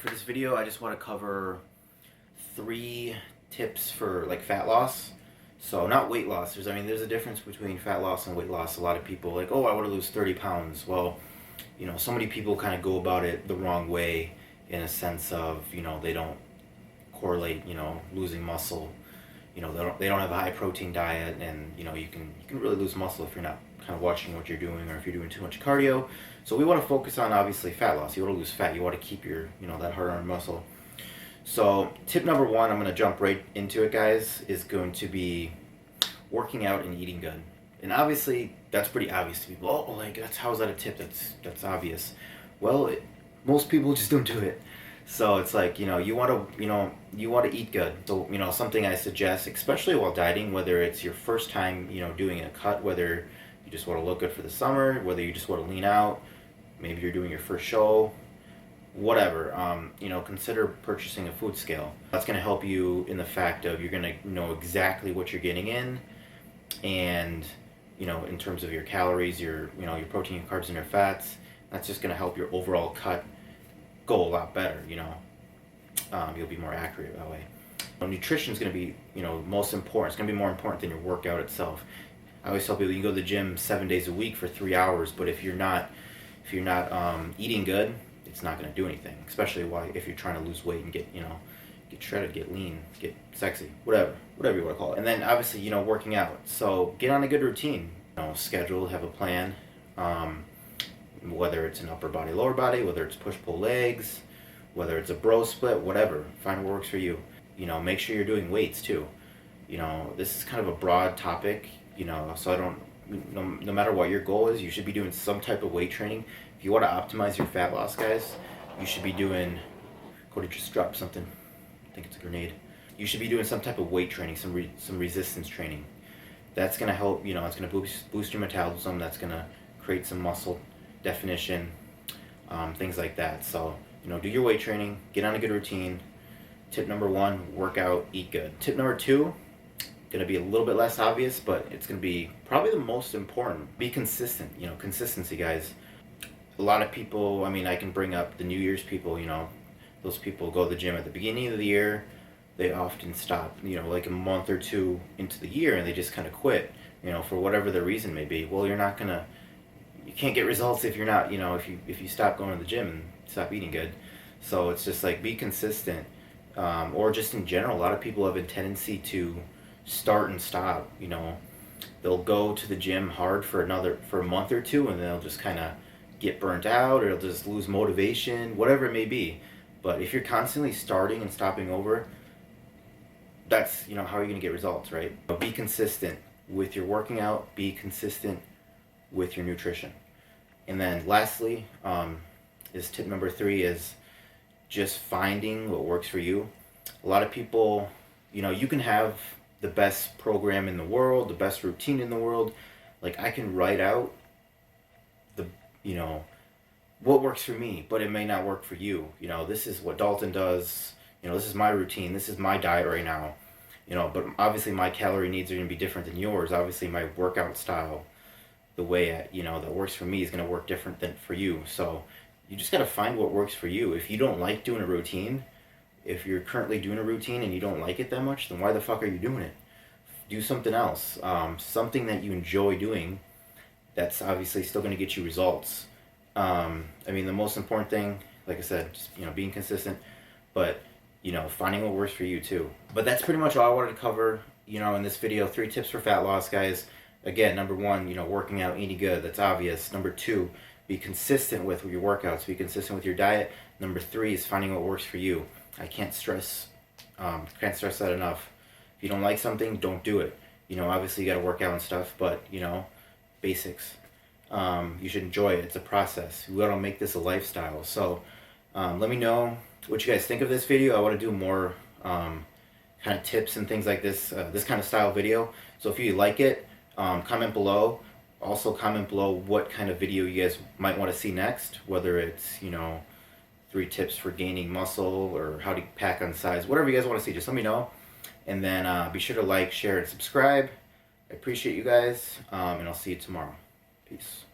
For this video, I just want to cover 3 tips for like fat loss. So not weight loss. There's a difference between fat loss and weight loss. A lot of people like, oh, I want to lose 30 pounds. Well, so many people kind of go about it the wrong way in a sense of, they don't correlate, losing muscle. They don't have a high protein diet, and you can really lose muscle if you're not kind of watching what you're doing, or if you're doing too much cardio. So we want to focus on obviously fat loss. You want to lose fat. You want to keep your that hard earned muscle. So tip number 1, I'm going to jump right into it, guys, is going to be working out and eating good. And obviously that's pretty obvious to people. Oh, like how's that a tip? That's obvious. Well, most people just don't do it. So it's like, you want to eat good. So, something I suggest, especially while dieting, whether it's your first time, doing a cut, whether you just want to look good for the summer, whether you just want to lean out, maybe you're doing your first show, whatever, consider purchasing a food scale. That's going to help you in the fact of you're going to know exactly what you're getting in, and, in terms of your calories, your protein, your carbs, and your fats. That's just going to help your overall cut go a lot better. You'll be more accurate that way. Nutrition is going to be most important. It's going to be more important than your workout itself. I always tell people you can go to the gym 7 days a week for 3 hours, but if you're not eating good, it's not going to do anything. Especially if you're trying to lose weight and get shredded, get lean, get sexy, whatever you want to call it. And then obviously working out. So get on a good routine. Schedule, have a plan. Whether it's an upper body, lower body, whether it's push-pull legs, whether it's a bro split, whatever. Find what works for you. Make sure you're doing weights too. This is kind of a broad topic, so no matter what your goal is, you should be doing some type of weight training. If you want to optimize your fat loss, guys, you should be doing, Cody just dropped something. I think it's a grenade. You should be doing some type of weight training, some resistance training. That's going to help, it's going to boost your metabolism. That's going to create some muscle definition, things like that. So, do your weight training, get on a good routine. Tip number 1, work out, eat good. Tip number 2, going to be a little bit less obvious, but it's going to be probably the most important. Be consistent. Consistency, guys. A lot of people, I can bring up the New Year's people. Those people go to the gym at the beginning of the year. They often stop, like a month or 2 into the year, and they just kind of quit, for whatever the reason may be. Well, you can't get results if you're not, if you stop going to the gym and stop eating good. So it's just like, be consistent. Or just in general, a lot of people have a tendency to start and stop. They'll go to the gym hard for a month or 2, and they'll just kind of get burnt out, or they'll just lose motivation, whatever it may be. But if you're constantly starting and stopping over, that's, how are you going to get results, right? But be consistent with your working out, be consistent with your nutrition. And then lastly, is tip number 3 is just finding what works for you. A lot of people, you can have the best program in the world, the best routine in the world. Like, I can write out what works for me, but it may not work for you. This is what Dalton does. This is my routine. This is my diet right now. But obviously my calorie needs are going to be different than yours. Obviously my workout style, the way that works for me is going to work different than for you. So you just got to find what works for you. If you don't like doing a routine, if you're currently doing a routine and you don't like it that much, then why the fuck are you doing it? Do something else, something that you enjoy doing. That's obviously still going to get you results. The most important thing, like I said, just being consistent, but finding what works for you too. But that's pretty much all I wanted to cover in this video. 3 tips for fat loss, guys. Again, number 1, working out, eating good. That's obvious. Number 2, be consistent with your workouts. Be consistent with your diet. Number 3 is finding what works for you. I can't stress that enough. If you don't like something, don't do it. Obviously you got to work out and stuff, but basics. You should enjoy it. It's a process. We got to make this a lifestyle. So let me know what you guys think of this video. I want to do more kind of tips and things like this, this kind of style video. So if you like it, comment below. Also comment below what kind of video you guys might want to see next, whether it's 3 tips for gaining muscle, or how to pack on size, whatever you guys want to see, just let me know. And then be sure to like, share, and subscribe. I appreciate you guys, and I'll see you tomorrow. Peace.